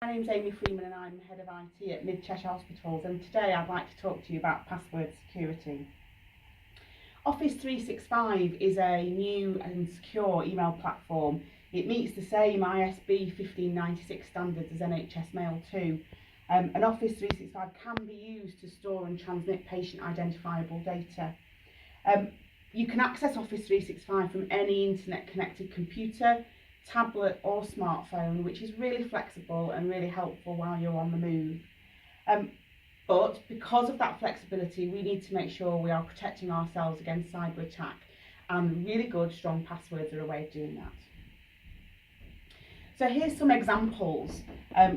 My name's Amy Freeman and I'm Head of IT at Mid Cheshire Hospitals, and today I'd like to talk to you about password security. Office 365 is a new and secure email platform. It meets the same ISB 1596 standards as NHS Mail 2. And Office 365 can be used to store and transmit patient identifiable data. You can access Office 365 from any internet connected computer, tablet or smartphone, which is really flexible and really helpful while you're on the move. But because of that flexibility, we need to make sure we are protecting ourselves against cyber attack, and really good strong passwords are a way of doing that. So here's some examples.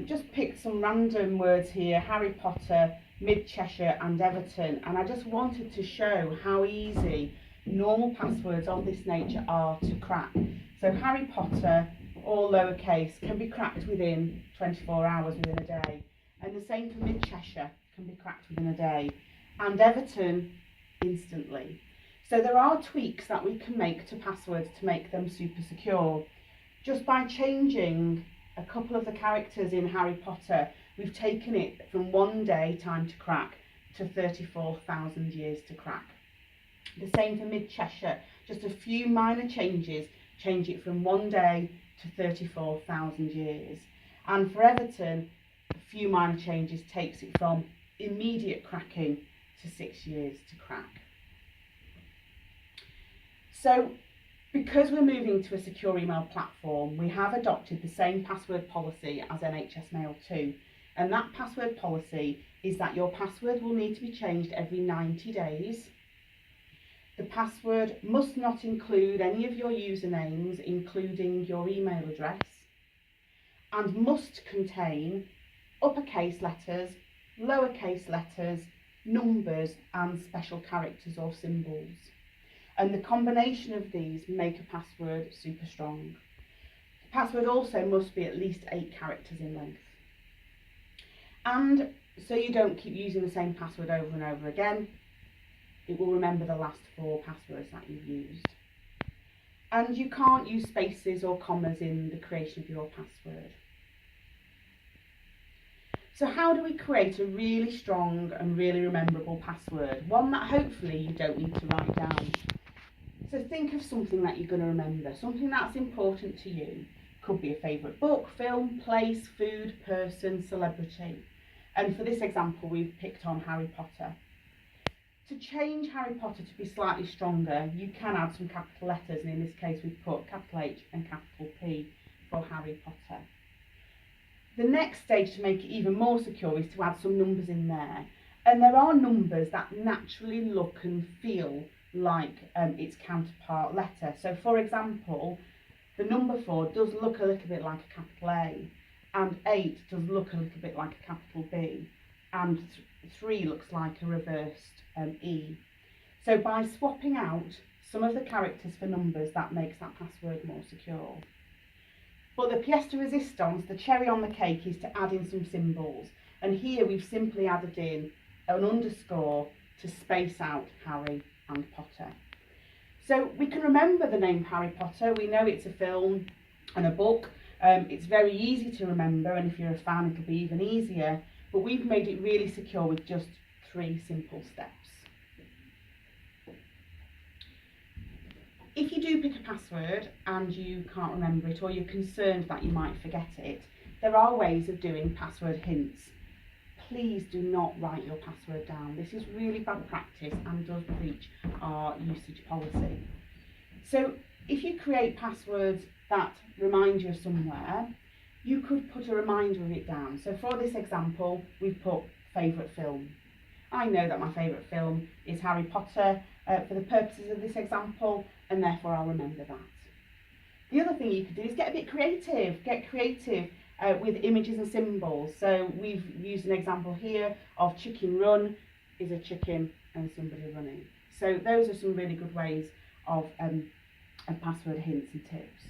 Just picked some random words here: Harry Potter, Mid Cheshire and Everton, and I just wanted to show how easy normal passwords of this nature are to crack. So Harry Potter, all lowercase, can be cracked within 24 hours, within a day. And the same for Mid Cheshire, can be cracked within a day. And Everton, instantly. So there are tweaks that we can make to passwords to make them super secure. Just by changing a couple of the characters in Harry Potter, we've taken it from 1 day time to crack to 34,000 years to crack. The same for Mid Cheshire, just a few minor changes change it from 1 day to 34,000 years. And for Everton, a few minor changes takes it from immediate cracking to 6 years to crack. So because we're moving to a secure email platform, we have adopted the same password policy as NHS Mail 2. And that password policy is that your password will need to be changed every 90 days. The password must not include any of your usernames, including your email address, and must contain uppercase letters, lowercase letters, numbers, and special characters or symbols. And the combination of these make a password super strong. The password also must be at least 8 characters in length. And so you don't keep using the same password over and over again, it will remember the last 4 passwords that you've used. And you can't use spaces or commas in the creation of your password. So how do we create a really strong and really rememberable password? One that hopefully you don't need to write down. So think of something that you're going to remember, something that's important to you. Could be a favourite book, film, place, food, person, celebrity. And for this example, we've picked on Harry Potter. To change Harry Potter to be slightly stronger, you can add some capital letters, and in this case we've put capital H and capital P for Harry Potter. The next stage to make it even more secure is to add some numbers in there. And there are numbers that naturally look and feel like its counterpart letter. So for example, the number 4 does look a little bit like a capital A, and 8 does look a little bit like a capital B, and 3 looks like a reversed E. So by swapping out some of the characters for numbers, that makes that password more secure. But the pièce de résistance, the cherry on the cake, is to add in some symbols. And here we've simply added in an underscore to space out Harry and Potter. So we can remember the name Harry Potter. We know it's a film and a book. It's very easy to remember, and if you're a fan it'll be even easier. But we've made it really secure with just 3 simple steps. If you do pick a password and you can't remember it, or you're concerned that you might forget it, there are ways of doing password hints. Please do not write your password down. This is really bad practice and does breach our usage policy. So if you create passwords that remind you of somewhere, you could put a reminder of it down. So for this example, we've put favourite film. I know that my favourite film is Harry Potter for the purposes of this example, and therefore I'll remember that. The other thing you could do is get a bit creative. Get creative with images and symbols. So we've used an example here of chicken run is a chicken and somebody running. So those are some really good ways of password hints and tips.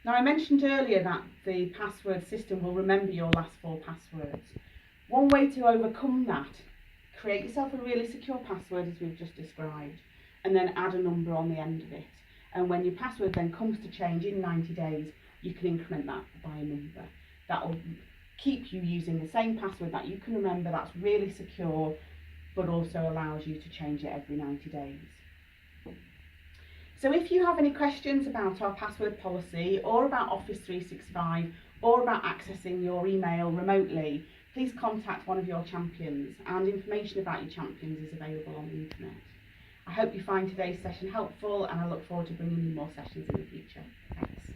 Now I mentioned earlier that the password system will remember your last 4 passwords. One way to overcome that, create yourself a really secure password as we've just described, and then add a number on the end of it. And when your password then comes to change in 90 days, you can increment that by a number. That will keep you using the same password that you can remember, that's really secure, but also allows you to change it every 90 days. So if you have any questions about our password policy or about Office 365 or about accessing your email remotely, please contact one of your champions, and information about your champions is available on the internet. I hope you find today's session helpful, and I look forward to bringing you more sessions in the future. Thanks.